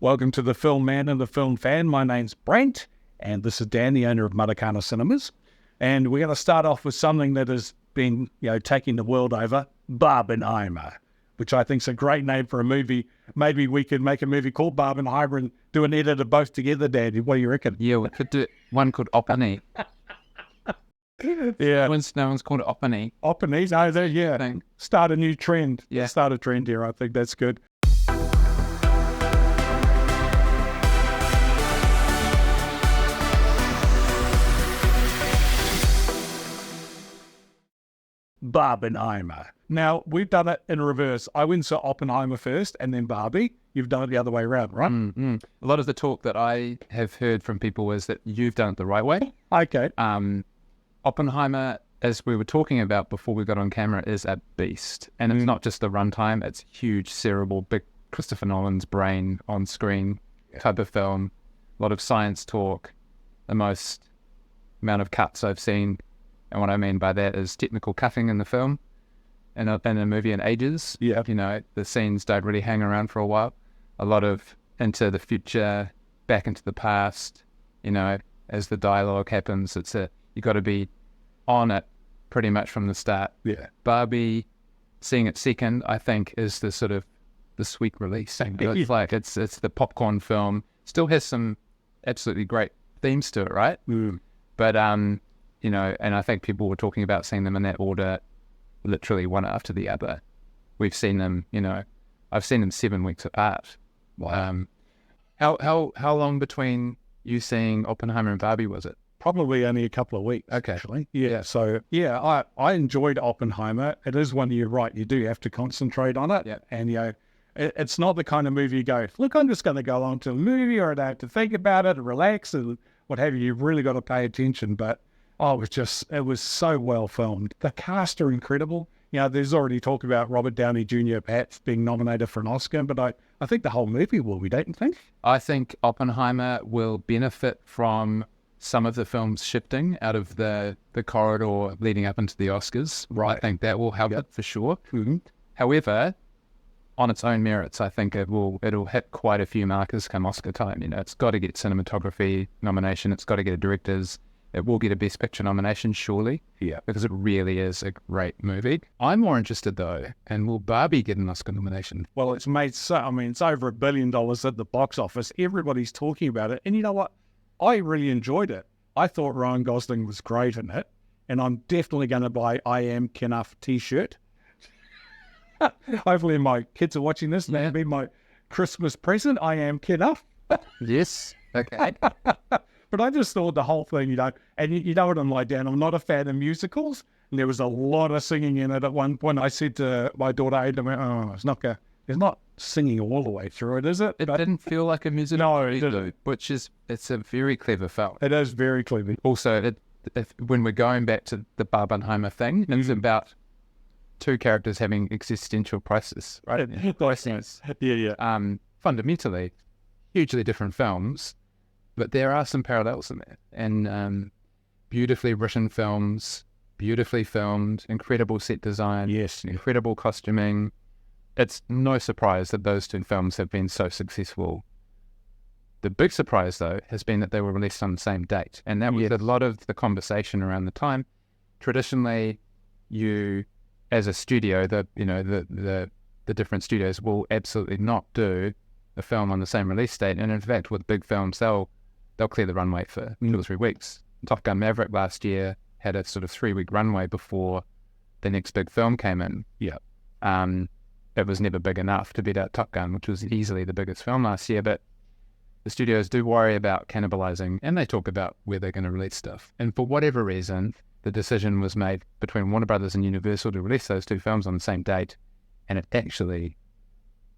Welcome to the Film Man and the Film Fan. My name's Brent, and this is Dan, the owner of Matakana Cinemas. And we're going to start off with something that has been, taking the world over, Barbenheimer, which I think is a great name for a movie. Maybe we could make a movie called Barbenheimer and do an edit of both together, Dan. What do you reckon? Yeah, we could do one called Oppany. Yeah. No one's called it Oppany. Oppany, no, yeah. Thing. Start a new trend. Yeah. Start a trend here. I think that's good. Barbenheimer. Now, we've done it in reverse. I went to Oppenheimer first and then Barbie. You've done it the other way around, right? Mm-hmm. A lot of the talk that I have heard from people is that you've done it the right way. Okay. Oppenheimer, as we were talking about before we got on camera, is a beast. And it's not just the runtime, it's huge, cerebral, big Christopher Nolan's brain on screen type of film. A lot of science talk, the most amount of cuts I've seen. And what I mean by that is technical cutting in the film, in a movie in ages. Yeah. The scenes don't really hang around for a while. A lot of into the future, back into the past, as the dialogue happens, you got to be on it pretty much from the start. Yeah. Barbie, seeing it second, I think, is the sort of the sweet release. It's like, it's the popcorn film. Still has some absolutely great themes to it, right? Mm. But, and I think people were talking about seeing them in that order, literally one after the other. We've seen them, I've seen them 7 weeks apart. Wow. How long between you seeing Oppenheimer and Barbie was it? Probably only a couple of weeks, Okay. actually. Yeah. So, I enjoyed Oppenheimer. It is one you're right. You do have to concentrate on it. Yeah. And, it's not the kind of movie you go, look, I'm just going to go along to a movie or I don't have to think about it and relax and what have you. You've really got to pay attention. But, it was so well filmed. The cast are incredible. There's already talk about Robert Downey Jr. perhaps being nominated for an Oscar, but I think the whole movie will be, don't you think? I think Oppenheimer will benefit from some of the films shifting out of the corridor leading up into the Oscars. Right. I think that will help it for sure. Mm-hmm. However, on its own merits, I think it'll hit quite a few markers come Oscar time. It's got to get cinematography nomination. It's got to get a director's. It will get a Best Picture nomination, surely. Yeah. Because it really is a great movie. I'm more interested, though, and will Barbie get an Oscar nomination? Well, it's made it's over $1 billion at the box office. Everybody's talking about it. And you know what? I really enjoyed it. I thought Ryan Gosling was great in it. And I'm definitely going to buy I Am Kenough t-shirt. Hopefully my kids are watching this. And that'll be my Christmas present. I Am Kenough. Yes. Okay. But I just thought the whole thing, and you know what I'm like, Dan, I'm not a fan of musicals. And there was a lot of singing in it at one point. I said to my daughter, Ada, it's not singing all the way through it, is it? It didn't feel like a musical. No, it didn't. It's a very clever film. It is very clever. Also, when we're going back to the Barbenheimer thing, it's about two characters having existential crisis, right? Yeah. Fundamentally, hugely different films. But there are some parallels in there, and beautifully written films, beautifully filmed, incredible set design, Yes, incredible costuming. It's no surprise that those two films have been so successful. The big surprise, though, has been that they were released on the same date, and that was a lot of the conversation around the time. Traditionally, you, as a studio, the different studios will absolutely not do a film on the same release date, and in fact, with big films, they'll clear the runway for 2 or 3 weeks. Top Gun Maverick last year had a sort of 3-week runway before the next big film came in. Yeah. It was never big enough to beat out Top Gun, which was easily the biggest film last year, but the studios do worry about cannibalizing, and they talk about where they're going to release stuff. And for whatever reason, the decision was made between Warner Brothers and Universal to release those two films on the same date, and it actually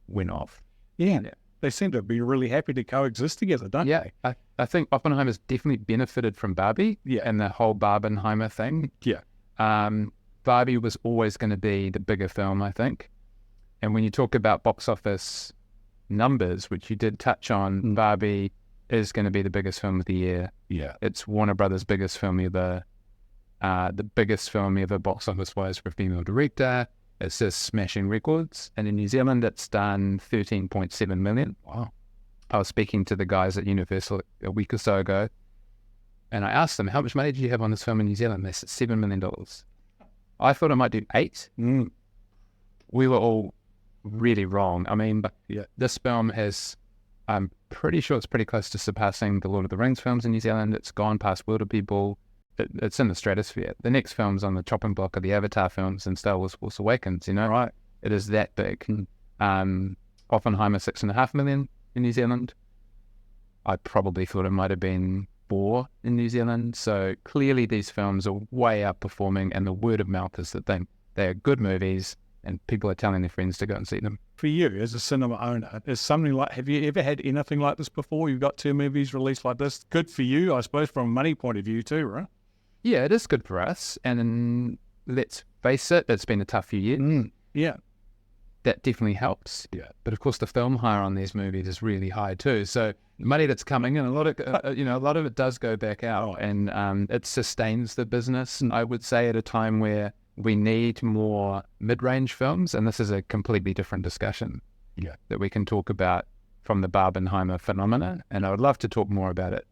went off. Yeah. They seem to be really happy to coexist together, don't they? I think Oppenheimer's definitely benefited from Barbie and the whole Barbenheimer thing. Yeah. Barbie was always going to be the bigger film, I think. And when you talk about box office numbers, which you did touch on, Barbie is going to be the biggest film of the year. Yeah. It's Warner Brothers' biggest film ever, the biggest film ever box office-wise for a female director. It's just smashing records. And in New Zealand, it's done 13.7 million. Wow. I was speaking to the guys at Universal a week or so ago, and I asked them, how much money did you have on this film in New Zealand? They said $7 million. I thought it might do 8. We were all really wrong. I mean, this film has, I'm pretty sure it's pretty close to surpassing the Lord of the Rings films in New Zealand. It's gone past World of People. It's in the stratosphere. The next films on the chopping block are the Avatar films and Star Wars Force Awakens, you know? Right. It is that big. Oppenheimer, 6.5 million in New Zealand. I probably thought it might have been 4 in New Zealand. So clearly these films are way outperforming, and the word of mouth is the thing. They are good movies, and people are telling their friends to go and see them. For you, as a cinema owner, is something like, have you ever had anything like this before? You've got 2 movies released like this. Good for you, I suppose, from a money point of view too, right? Yeah, it is good for us. And let's face it, it's been a tough few years. Yeah. That definitely helps. Yeah. But of course, the film hire on these movies is really high too. So the money that's coming in, a lot of it does go back out, and it sustains the business. And I would say at a time where we need more mid-range films, and this is a completely different discussion that we can talk about from the Barbenheimer phenomenon, and I would love to talk more about it.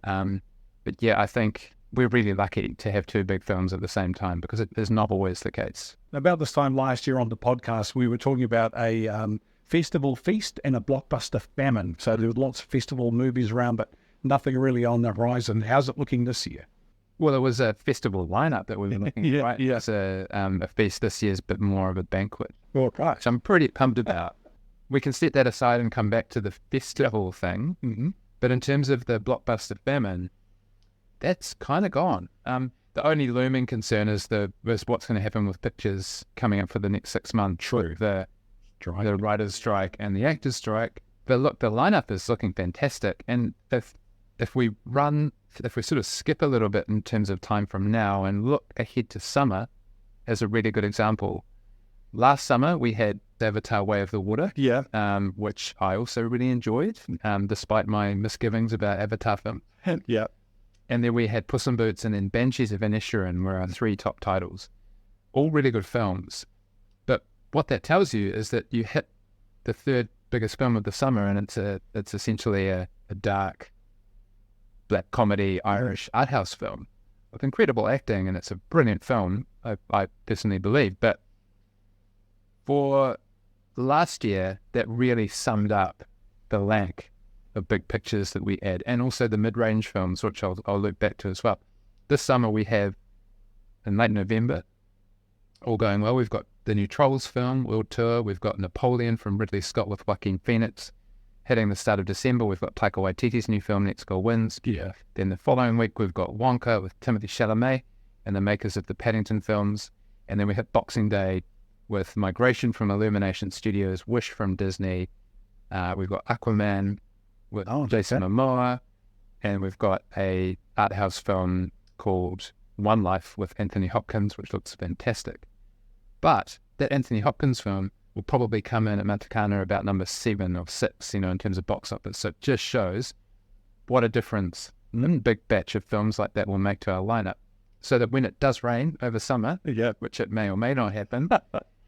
But yeah, I think we're really lucky to have 2 big films at the same time, because it is not always the case. About this time last year on the podcast, we were talking about a festival feast and a blockbuster famine. So there were lots of festival movies around, but nothing really on the horizon. How's it looking this year? Well, it was a festival lineup that we were looking at, right? Yeah. It's a feast this year's, but more of a banquet. Well, right. Which I'm pretty pumped about. We can set that aside and come back to the festival thing. Mm-hmm. But in terms of the blockbuster famine, that's kind of gone. The only looming concern is what's going to happen with pictures coming up for the next 6 months. True. The writers' strike and the actors' strike. But look, the lineup is looking fantastic. And if we sort of skip a little bit in terms of time from now and look ahead to summer as a really good example. Last summer, we had Avatar: Way of the Water, which I also really enjoyed, despite my misgivings about Avatar film. Yeah. And then we had Puss in Boots and then Banshees of Inisherin were our 3 top titles. All really good films. But what that tells you is that you hit the 3rd biggest film of the summer, and it's essentially a dark black comedy Irish art house film with incredible acting, and it's a brilliant film, I personally believe. But for last year, that really summed up the lack of big pictures that we had, and also the mid-range films, which I'll look back to as well. This summer we have, in late November, all going well, we've got the new Trolls film, World Tour, we've got Napoleon from Ridley Scott with Joaquin Phoenix. Hitting the start of December, we've got Taika Waititi's new film, Next Goal Wins. Yeah. Then the following week, we've got Wonka with Timothée Chalamet and the makers of the Paddington films. And then we hit Boxing Day with Migration from Illumination Studios, Wish from Disney. We've got Aquaman with Jason Momoa. And we've got a art house film called One Life with Anthony Hopkins, which looks fantastic. But that Anthony Hopkins film will probably come in at Matakana about number 7 or 6, in terms of box office. So it just shows what a difference a big batch of films like that will make to our lineup. So that when it does rain over summer, which it may or may not happen,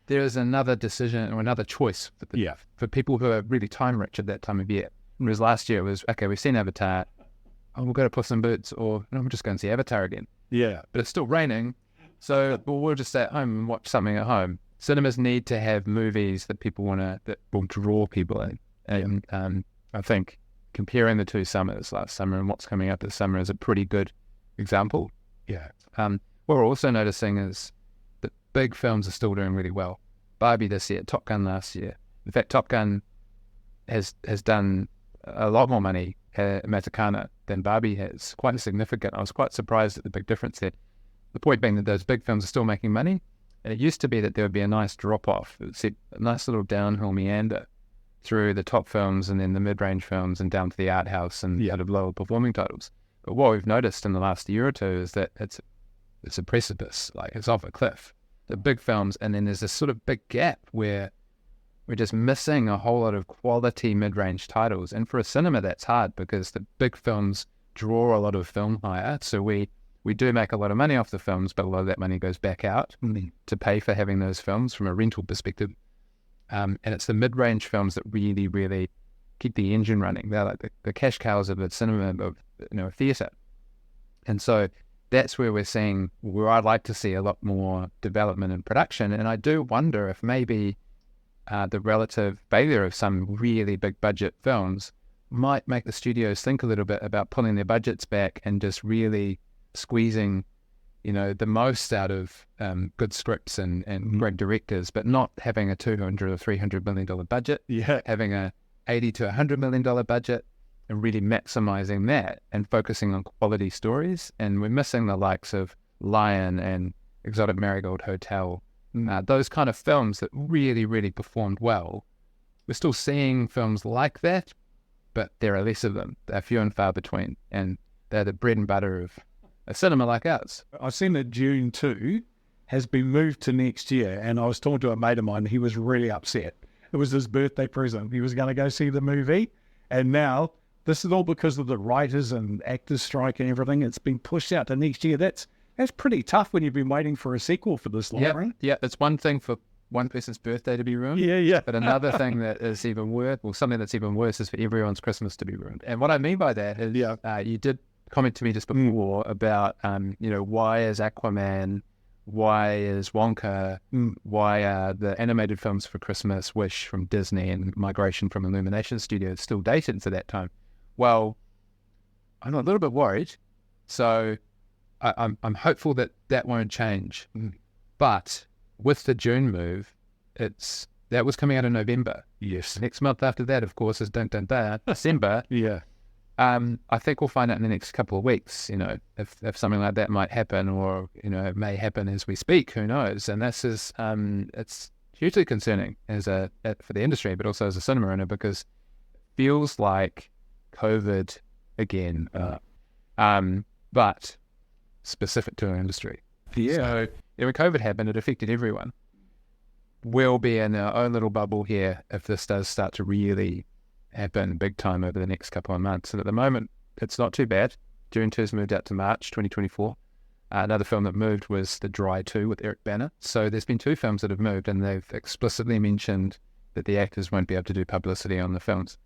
there is another decision or another choice for people who are really time rich at that time of year. Whereas last year it was, okay, we've seen Avatar, we'll go to Puss in Boots, or no, we'll just go and see Avatar again. Yeah. But it's still raining, so we'll just stay at home and watch something at home. Cinemas need to have movies that that will draw people in. And I think comparing the 2 summers, last summer and what's coming up this summer, is a pretty good example. Yeah. What we're also noticing is that big films are still doing really well. Barbie this year, Top Gun last year. In fact, Top Gun has done a lot more money at Matakana than Barbie has. Quite significant. I was quite surprised at the big difference there. The point being that those big films are still making money. And it used to be that there would be a nice drop-off. It would a nice little downhill meander through the top films and then the mid-range films and down to the art house and sort of lower-performing titles. But what we've noticed in the last year or 2 is that it's a precipice, like it's off a cliff. The big films, and then there's this sort of big gap where we're just missing a whole lot of quality mid-range titles. And for a cinema, that's hard because the big films draw a lot of film hire. So we do make a lot of money off the films, but a lot of that money goes back out to pay for having those films from a rental perspective. And it's the mid-range films that really, really keep the engine running. They're like the cash cows of the cinema, of theatre. And so that's where where I'd like to see a lot more development and production. And I do wonder if maybe the relative failure of some really big budget films might make the studios think a little bit about pulling their budgets back and just really squeezing, the most out of good scripts and great directors, but not having a $200 or $300 million budget, having a $80 to $100 million budget, and really maximizing that and focusing on quality stories. And we're missing the likes of Lion and Exotic Marigold Hotel, those kind of films that really, really performed well. We're still seeing films like that, but there are less of them. They're few and far between, and they're the bread and butter of a cinema like ours. I've seen that Dune 2 has been moved to next year, and I was talking to a mate of mine, he was really upset. It was his birthday present. He was going to go see the movie, and now this is all because of the writers and actors strike and everything. It's been pushed out to next year. That's pretty tough when you've been waiting for a sequel for this long, right? Yeah, it's one thing for one person's birthday to be ruined. Yeah. But another thing that is even worse, something that's even worse, is for everyone's Christmas to be ruined. And what I mean by that is, you did comment to me just before about, why is Aquaman, why is Wonka, why are the animated films for Christmas, Wish from Disney and Migration from Illumination Studios still dated to that time? Well, I'm a little bit worried. So I'm hopeful that won't change. But with the June move, that was coming out in November. Yes. Next month after that, of course, is December. Yeah. I think we'll find out in the next couple of weeks, if something like that might happen, or, it may happen as we speak, who knows? And this is, it's hugely concerning for the industry, but also as a cinema owner, because it feels like COVID again, but specific to our industry. Yeah. So when COVID happened, it affected everyone. We'll be in our own little bubble here if this does start to really happen big time over the next couple of months. And at the moment, it's not too bad. Dune 2's moved out to March 2024. Another film that moved was The Dry 2 with Eric Bana. So there's been two films that have moved, and they've explicitly mentioned that the actors won't be able to do publicity on the films.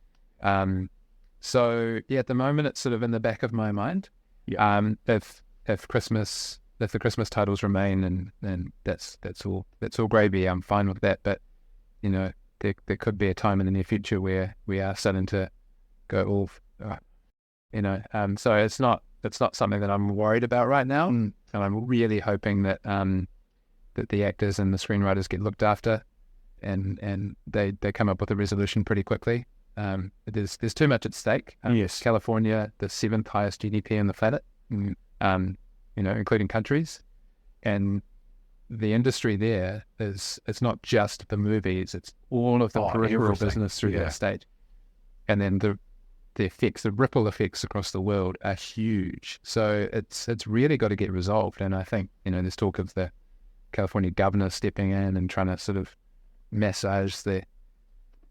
So yeah, at the moment, it's sort of in the back of my mind. If the Christmas titles remain, and that's all gravy, I'm fine with that. But there could be a time in the near future where we are starting to go all, so it's not something that I'm worried about right now, and I'm really hoping that that the actors and the screenwriters get looked after, and they come up with a resolution pretty quickly. There's too much at stake. Yes. California, the 7th highest GDP on the planet, including countries, and the industry there it's not just the movies, it's all of the peripheral business through that state. And then the effects, the ripple effects across the world are huge. So it's really got to get resolved. And I think, there's talk of the California governor stepping in and trying to sort of massage the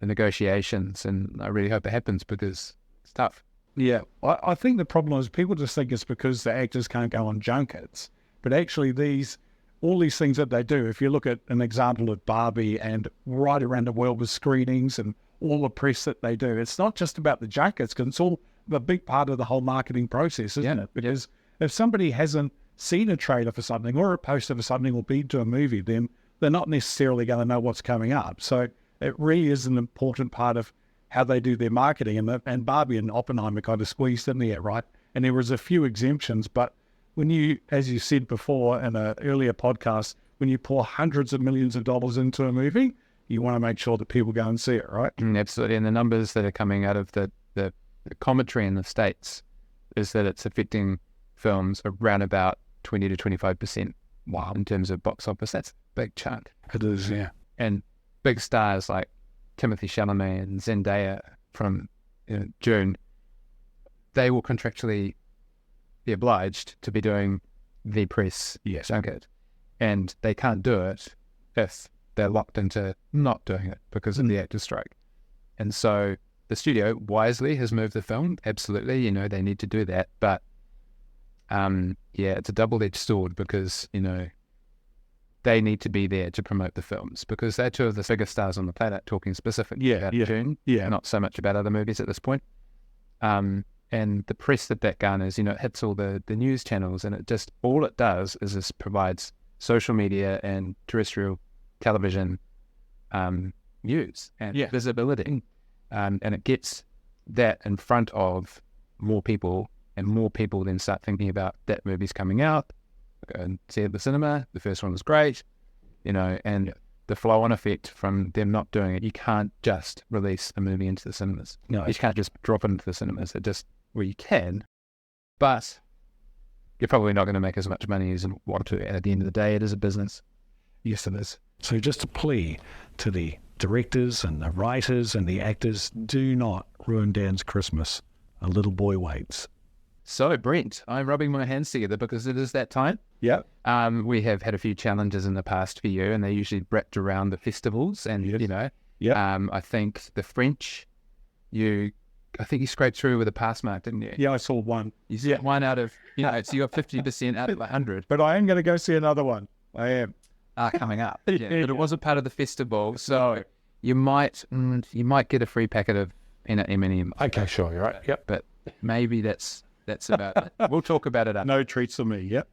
negotiations. And I really hope it happens, because it's tough. Yeah. I think the problem is people just think it's because the actors can't go on junkets. But actually all these things that they do, if you look at an example of Barbie and right around the world with screenings and all the press that they do, it's not just about the junkets, because it's all a big part of the whole marketing process, isn't it? Because if somebody hasn't seen a trailer for something or a poster for something or been to a movie, then they're not necessarily going to know what's coming up. So it really is an important part of how they do their marketing. And Barbie and Oppenheimer kind of squeezed in there, right? And there was a few exemptions, but when you, as you said before in an earlier podcast, when you pour hundreds of millions of dollars into a movie, you want to make sure that people go and see it, right? Absolutely. And the numbers that are coming out of the commentary in the States is that it's affecting films around about 20 to 25%. Wow. In terms of box office. That's a big chunk. It is, yeah. And big stars like Timothée Chalamet and Zendaya from June, they will contractually be obliged to be doing the press junket, and they can't do it if they're locked into not doing it because of the actors' strike. And so the studio wisely has moved the film. Absolutely, they need to do that, but it's a double-edged sword, because they need to be there to promote the films because they're two of the biggest stars on the planet, talking specifically about June, not so much about other movies at this point. And the press that garners, it hits all the news channels, and all it does is this provides social media and terrestrial television news and visibility. And it gets that in front of more people, and more people then start thinking about that movie's coming out. Go and see it at the cinema. The first one was great, and the flow-on effect from them not doing it. You can't just release a movie into the cinemas. No, you can't just drop it into the cinemas. Well, you can, but you're probably not going to make as much money as you want to. And at the end of the day, it is a business. Yes, it is. So just a plea to the directors and the writers and the actors: do not ruin Dan's Christmas. A little boy waits. So, Brent, I'm rubbing my hands together because it is that time. Yeah. We have had a few challenges in the past for you, and they're usually wrapped around the festivals. And, I think the French, I think you scraped through with a pass mark, didn't you? Yeah, I saw one. You saw one out of, so you got 50% out of 100. But I am going to go see another one. I am. Coming up. But it wasn't part of the festival, so you might get a free packet of peanut M&Ms. Okay, sure, you're right. Yep. But maybe that's about it. We'll talk about it after. No treats for me, yep.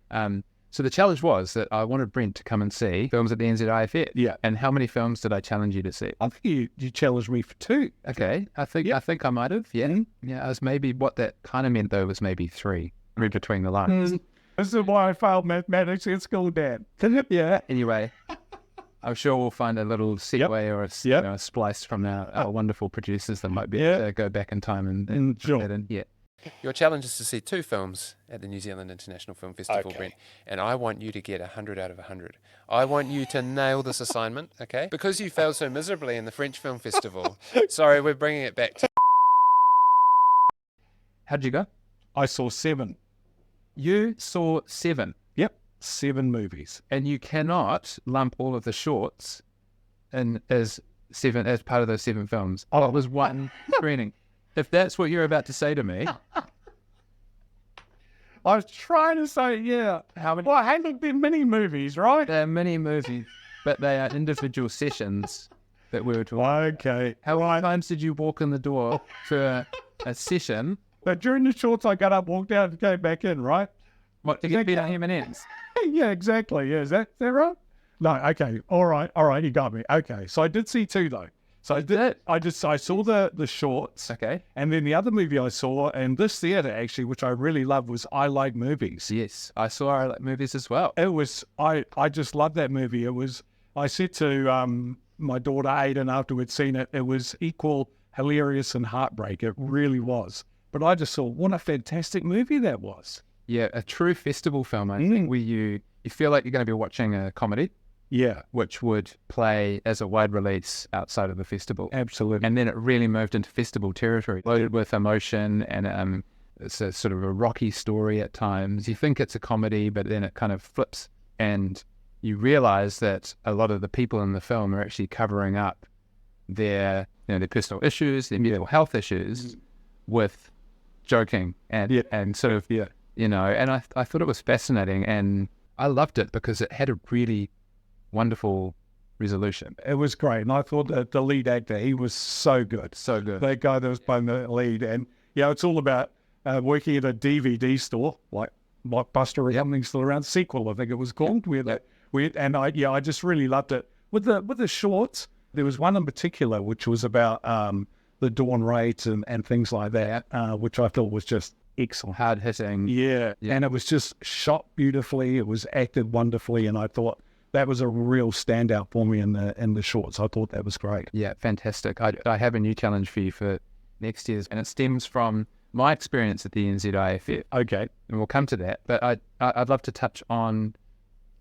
So the challenge was that I wanted Brent to come and see films at the NZIFF. Yeah. And how many films did I challenge you to see? I think you challenged me for 2. Okay. I think I might have. Yeah. Mm-hmm. Yeah. What that kind of meant though was maybe 3. Read between the lines. This is why I failed mathematics in school, Dad. Yeah. Anyway, I'm sure we'll find a little segue or a splice from our wonderful producers that might be able to go back in time and put that in. Yeah. Your challenge is to see 2 films at the New Zealand International Film Festival, Brent, and I want you to get 100 out of 100. I want you to nail this assignment, okay? Because you failed so miserably in the French Film Festival. Sorry, we're bringing it back to... How'd you go? I saw 7. You saw 7? Yep, 7 movies. And you cannot lump all of the shorts in as part of those 7 films. Oh, it was one screening. If that's what you're about to say to me. I was trying to say, how many? Well, haven't been many movies, right? There are many movies, but they are individual sessions that we were talking about. Okay. How many times did you walk in the door for a session? But during the shorts, I got up, walked out, and came back in, right? What, to get peanut M&Ms? Yeah, exactly. Yeah, is that right? No, okay. All right, you got me. Okay, so I did see 2, though. So I saw the shorts. Okay. And then the other movie I saw, and this theatre actually, which I really love, was I Like Movies. Yes, I saw I Like Movies as well. It was, I just loved that movie. It was, I said to my daughter Aiden after we'd seen it, it was equal hilarious and heartbreak. It really was. But I just thought, what a fantastic movie that was. Yeah, a true festival film, I think, where you feel like you're going to be watching a comedy. Yeah. Which would play as a wide release outside of the festival. Absolutely. And then it really moved into festival territory, loaded with emotion, and it's a sort of a rocky story at times. You think it's a comedy, but then it kind of flips, and you realize that a lot of the people in the film are actually covering up their personal issues, their mental health issues with joking and sort of, and I thought it was fascinating, and I loved it because it had a really wonderful resolution. It was great, and I thought that the lead actor, he was so good. So good. That guy that was playing the lead, and it's all about working at a DVD store, like Blockbuster or something still around. Sequel, I think it was called. I just really loved it. With the shorts, there was one in particular which was about the dawn rate and things like that, which I thought was just excellent. Hard hitting. Yeah, and it was just shot beautifully. It was acted wonderfully, and I thought that was a real standout for me in the shorts. I thought that was great. Yeah, fantastic. I have a new challenge for you for next year's, and it stems from my experience at the NZIFF. Okay. And we'll come to that. But I'd love to touch on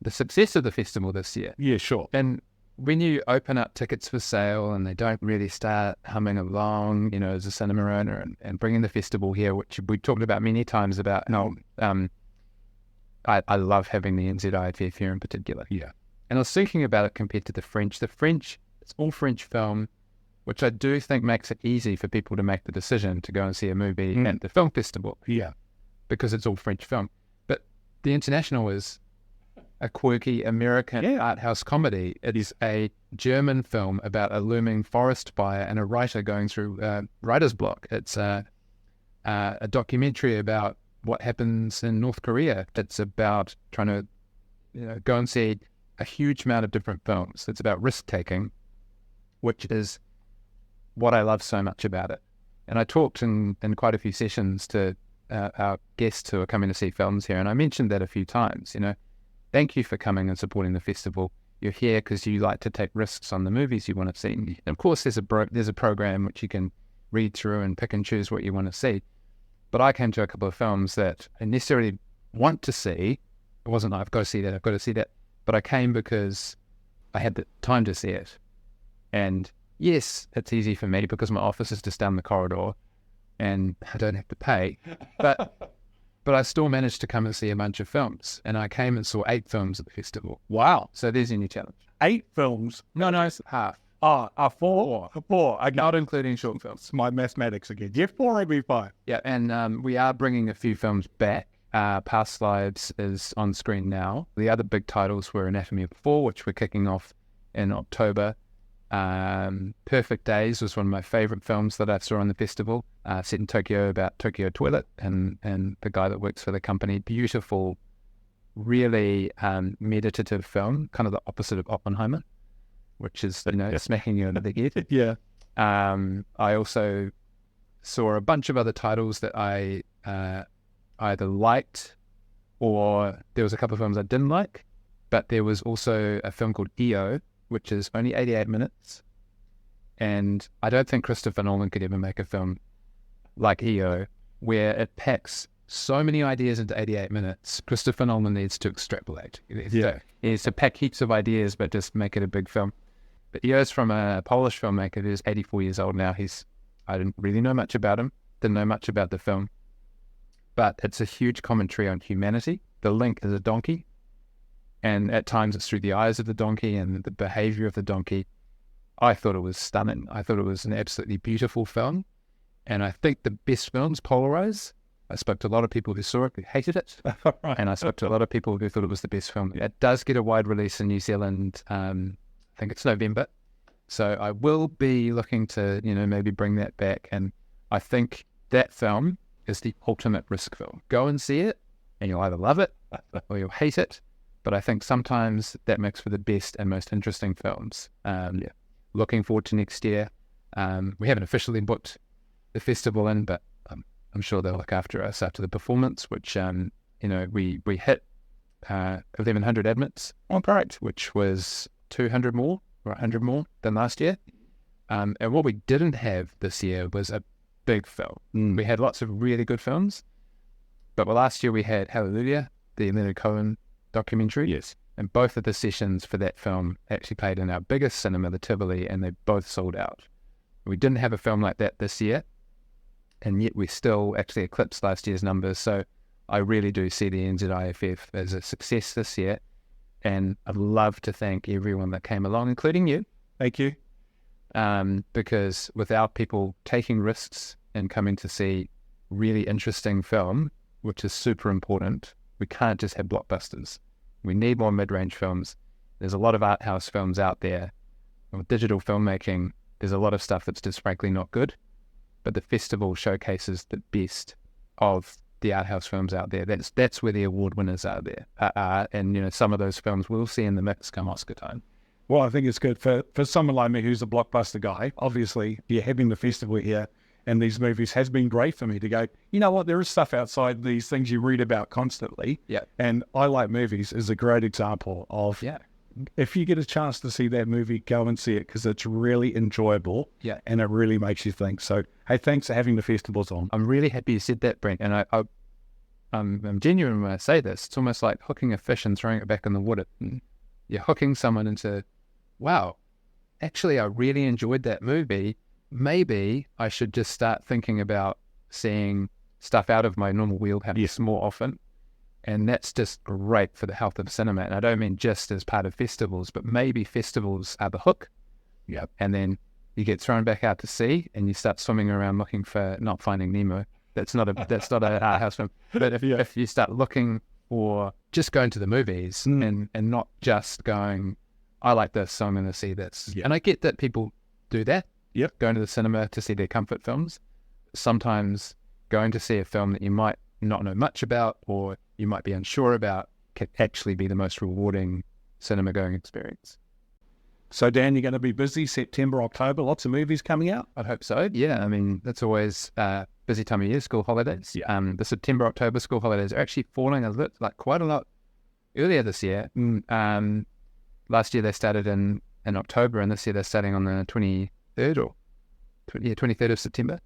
the success of the festival this year. Yeah, sure. And when you open up tickets for sale and they don't really start humming along, as a cinema owner and bringing the festival here, which we talked about many times about how I love having the NZIFF here in particular. Yeah. And I was thinking about it compared to the French. The French, it's all French film, which I do think makes it easy for people to make the decision to go and see a movie at the film festival. Yeah. Because it's all French film. But the international is a quirky American art house comedy. It is a German film about a looming forest fire and a writer going through writer's block. It's a documentary about what happens in North Korea. It's about trying to go and see a huge amount of different films. It's about risk-taking, which is what I love so much about it. And I talked in quite a few sessions to our guests who are coming to see films here, and I mentioned that a few times. Thank you for coming and supporting the festival. You're here because you like to take risks on the movies you want to see. And of course, there's a program which you can read through and pick and choose what you want to see. But I came to a couple of films that I necessarily want to see. It wasn't like, I've got to see that. But I came because I had the time to see it. And yes, it's easy for me because my office is just down the corridor and I don't have to pay. But I still managed to come and see a bunch of films. And I came and saw 8 films at the festival. Wow. So there's your new challenge. 8 films? No, it's half. Four. Four. Okay. Not including short films. My mathematics again. Yeah, 4 would be fine. Yeah, and we are bringing a few films back. Past Lives is on screen now. The other big titles were Anatomy of a Fall, which we're kicking off in October. Perfect Days was one of my favourite films that I saw on the festival, set in Tokyo, about Tokyo toilet and the guy that works for the company. Beautiful, really meditative film, kind of the opposite of Oppenheimer, which is, smacking you in the head. Yeah. I also saw a bunch of other titles that I either liked or there was a couple of films I didn't like, but there was also a film called EO, which is only 88 minutes. And I don't think Christopher Nolan could ever make a film like EO, where it packs so many ideas into 88 minutes. Christopher Nolan needs to extrapolate. He needs to pack heaps of ideas, but just make it a big film. But EO is from a Polish filmmaker who's 84 years old now. I didn't really know much about him, didn't know much about the film. But it's a huge commentary on humanity. The link is a donkey. And at times it's through the eyes of the donkey and the behavior of the donkey. I thought it was stunning. I thought it was an absolutely beautiful film. And I think the best films polarize. I spoke to a lot of people who saw it, who hated it. And I spoke to a lot of people who thought it was the best film. It does get a wide release in New Zealand. I think it's November. So I will be looking to, maybe bring that back. And I think that film is the ultimate risk film. Go and see it and you'll either love it or you'll hate it. But I think sometimes that makes for the best and most interesting films. Looking forward to next year. We haven't officially booked the festival in, but I'm sure they'll look after us after the performance, which, we hit 1,100 admits. Oh, great. Which was 200 more or 100 more than last year. And what we didn't have this year was a big film. We had lots of really good films, but last year we had Hallelujah, the Leonard Cohen documentary. Yes. And both of the sessions for that film actually played in our biggest cinema, the Tivoli, and they both sold out. We didn't have a film like that this year, and yet we still actually eclipsed last year's numbers. So I really do see the NZIFF as a success this year, and I'd love to thank everyone that came along, including you. Thank you. Because without people taking risks and coming to see really interesting film, which is super important, we can't just have blockbusters. We need more mid-range films. There's a lot of art house films out there. With digital filmmaking, there's a lot of stuff that's just frankly not good. But the festival showcases the best of the art house films out there. That's where the award winners are there. And some of those films we'll see in the mix come Oscar time. Well, I think it's good for someone like me who's a blockbuster guy. Obviously, you're having the festival here and these movies has been great for me to go, you know what, there is stuff outside these things you read about constantly. Yeah. And I Like Movies is a great example of, if you get a chance to see that movie, go and see it because it's really enjoyable. Yeah. And it really makes you think. So, hey, thanks for having the festivals on. I'm really happy you said that, Brent. And I'm genuine when I say this. It's almost like hooking a fish and throwing it back in the water. You're hooking someone into, wow, actually, I really enjoyed that movie. Maybe I should just start thinking about seeing stuff out of my normal wheelhouse more often. And that's just great for the health of cinema. And I don't mean just as part of festivals, but maybe festivals are the hook. Yeah. And then you get thrown back out to sea and you start swimming around looking for Not Finding Nemo. That's not a art house film. But if you start looking or just going to the movies and not just going, I like this, so I'm going to see this. Yeah. And I get that people do that. Yep. Going to the cinema to see their comfort films. Sometimes going to see a film that you might not know much about or you might be unsure about can actually be the most rewarding cinema going experience. So, Dan, you're going to be busy September, October, lots of movies coming out? I'd hope so. Yeah, I mean, that's always a busy time of year, school holidays. Yeah. The September, October school holidays are actually falling quite a lot earlier this year. Last year they started in October, and this year they're starting on the 23rd 23rd of September.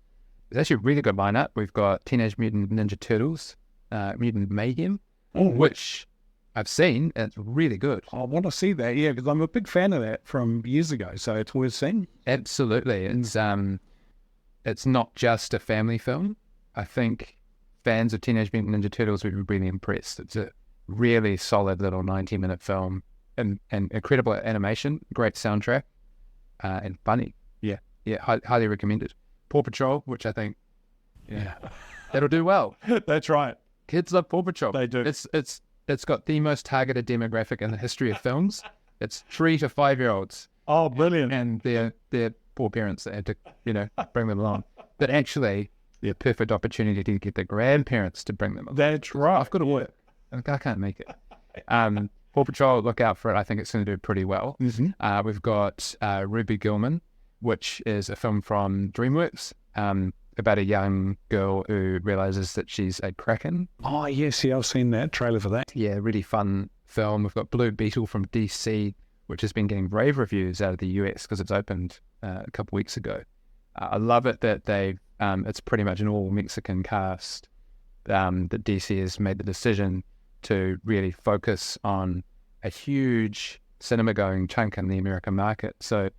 It's actually a really good lineup. We've got Teenage Mutant Ninja Turtles, Mutant Mayhem, which I've seen. It's really good. I want to see that, yeah, because I'm a big fan of that from years ago, so it's worth seeing. Absolutely. It's not just a family film. I think fans of Teenage Mutant Ninja Turtles would be really impressed. It's a really solid little 90-minute film and incredible animation, great soundtrack, and funny. Yeah, highly recommended. Paw Patrol, which I think, that'll do well. That's right. Kids love Paw Patrol. They do. It's got the most targeted demographic in the history of films. It's 3 to 5-year-olds. Oh, brilliant. And their poor parents that had to, bring them along. But actually, the perfect opportunity to get the grandparents to bring them along. That's right. I've got to work. I can't make it. Paw Patrol, look out for it. I think it's going to do pretty well. Mm-hmm. We've got Ruby Gillman, which is a film from DreamWorks about a young girl who realizes that she's a kraken. Oh, yes, I've seen that trailer for that. Yeah, really fun film. We've got Blue Beetle from DC, which has been getting rave reviews out of the US because it's opened a couple weeks ago. I love it that it's pretty much an all Mexican cast. That DC has made the decision to really focus on a huge cinema-going chunk in the American market. So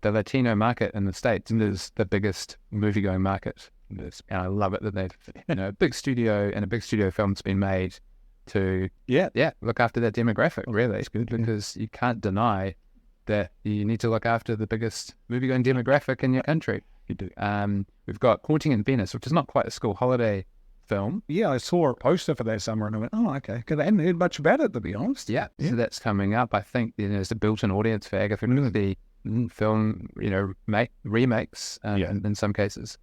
the Latino market in the States is the biggest movie-going market. And I love it that they've, a big studio film's been made to look after that demographic, really. It's good because you can't deny that you need to look after the biggest movie-going demographic in your country. You do. We've got Haunting in Venice, which is not quite a school holiday film. Yeah, I saw a poster for that somewhere and I went, oh, okay, because I hadn't heard much about it, to be honest. Yeah. So that's coming up. I think there's a built-in audience for Agatha Christie film, remakes in some cases.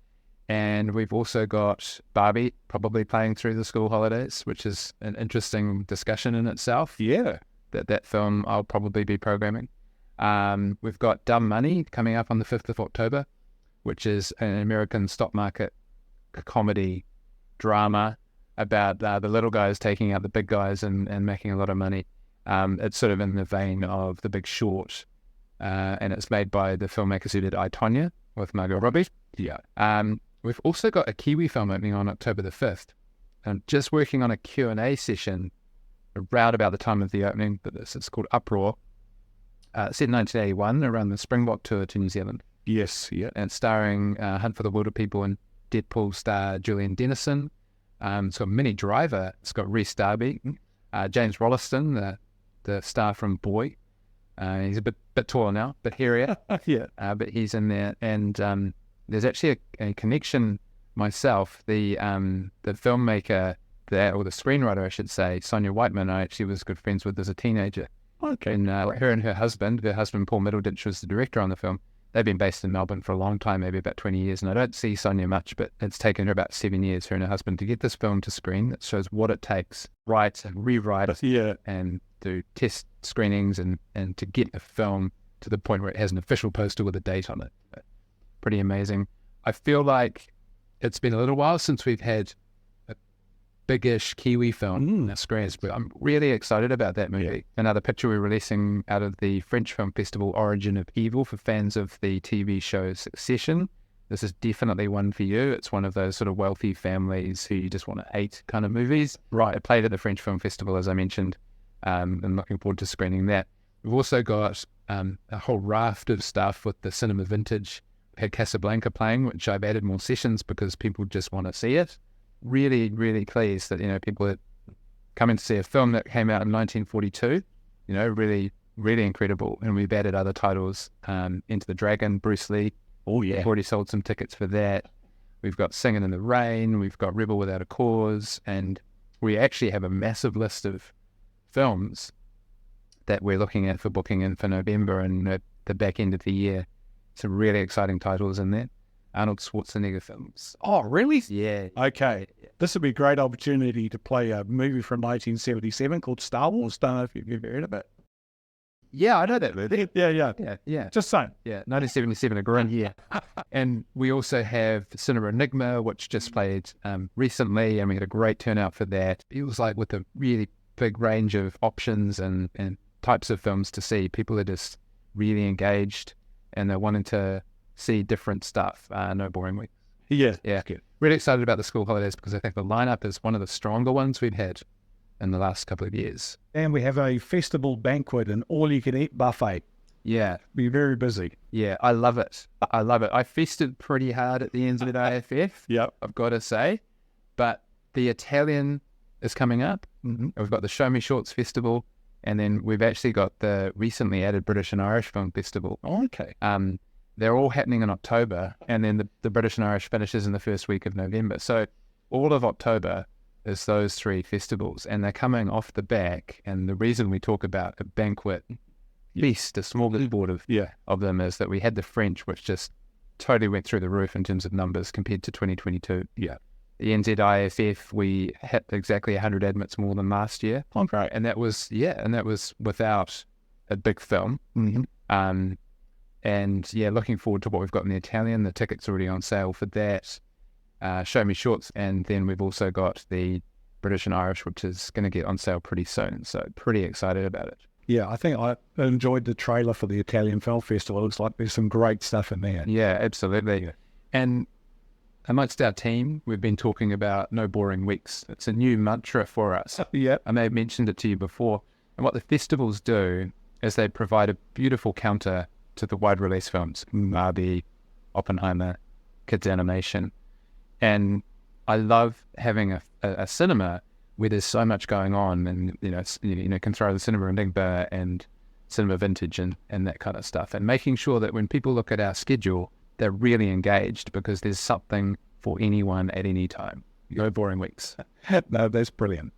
And we've also got Barbie probably playing through the school holidays, which is an interesting discussion in itself. Yeah. That film I'll probably be programming. We've got Dumb Money coming up on the 5th of October, which is an American stock market comedy drama about the little guys taking out the big guys and making a lot of money. It's sort of in the vein of The Big Short, and it's made by the filmmakers who did I, Tonya with Margot Robbie. Yeah. We've also got a Kiwi film opening on October the 5th. I'm just working on a Q&A session around about the time of the opening, but it's called Uproar. Set in 1981 around the Springbok tour to New Zealand. Yes, yeah. And starring Hunt for the Wilder People and Deadpool star Julian Dennison. It's got Minnie Driver. It's got Rhys Darby. James Rolliston, the star from Boy. He's a bit taller now, bit hairier. Yeah. But he's in there. And there's actually a connection myself. The filmmaker, or the screenwriter, I should say, Sonia Whiteman, I actually was good friends with as a teenager. Okay. And her and her husband Paul Middleditch, was the director on the film. They've been based in Melbourne for a long time, maybe about 20 years, and I don't see Sonia much, but it's taken her about 7 years, her and her husband, to get this film to screen. That shows what it takes, write and rewrite, and do test screenings and to get a film to the point where it has an official poster with a date on it. Pretty amazing. I feel like it's been a little while since we've had a big-ish Kiwi film in our screens, but I'm really excited about that movie. Yeah. Another picture we're releasing out of the French Film Festival, Origin of Evil, for fans of the TV show Succession. This is definitely one for you. It's one of those sort of wealthy families who you just want to hate kind of movies. Right. It played at the French Film Festival, as I mentioned. I'm looking forward to screening that. We've also got a whole raft of stuff with the Cinema Vintage. We had Casablanca playing, which I've added more sessions because people just want to see it. Really, really pleased that, people are coming to see a film that came out in 1942, really, really incredible. And we've added other titles, Into the Dragon, Bruce Lee. Oh, yeah. We've already sold some tickets for that. We've got Singing in the Rain. We've got Rebel Without a Cause. And we actually have a massive list of films that we're looking at for booking in for November and at the back end of the year. Some really exciting titles in there. Arnold Schwarzenegger films. Oh, really? Yeah. Okay. This would be a great opportunity to play a movie from 1977 called Star Wars. Don't know if you've ever heard of it. Yeah, I know that movie. Yeah. Just saying. Yeah, 1977, a great year. And we also have Cinema Enigma, which just played recently, and we had a great turnout for that. It was like with a really big range of options and types of films to see. People are just really engaged, and they're wanting to see different stuff. No boring weeks. Yeah. Good. Really excited about the school holidays because I think the lineup is one of the stronger ones we've had in the last couple of years. And we have a festival banquet and all-you-can-eat buffet. Yeah. Be very busy. Yeah, I love it. I feasted pretty hard at the NZIFF, Yep. I've got to say. But the Italian is coming up. Mm-hmm. We've got the Show Me Shorts Festival, and then we've actually got the recently added British and Irish Film Festival. Okay. They're all happening in October, and then the British and Irish finishes in the first week of November. So all of October is those three festivals, and they're coming off the back. And the reason we talk about a banquet feast, a smorgasbord of them, is that we had the French, which just totally went through the roof in terms of numbers compared to 2022. Yeah. The NZIFF, we hit exactly 100 admits more than last year. Okay. And that was without a big film. Mm-hmm. And yeah, looking forward to what we've got in the Italian. The tickets are already on sale for that. Show Me Shorts, and then we've also got the British and Irish, which is going to get on sale pretty soon. So pretty excited about it. Yeah, I think I enjoyed the trailer for the Italian Film Festival. It looks like there's some great stuff in there. Yeah, absolutely. Yeah. And amongst our team, we've been talking about no boring weeks. It's a new mantra for us. Yeah. I may have mentioned it to you before. And what the festivals do is they provide a beautiful counter to the wide release films, Barbie, Oppenheimer, kids animation. And I love having a cinema where there's so much going on, and can throw the Cinema Enigma and Cinema Vintage and that kind of stuff, and making sure that when people look at our schedule, they're really engaged because there's something for anyone at any time. No boring weeks. No, that's brilliant.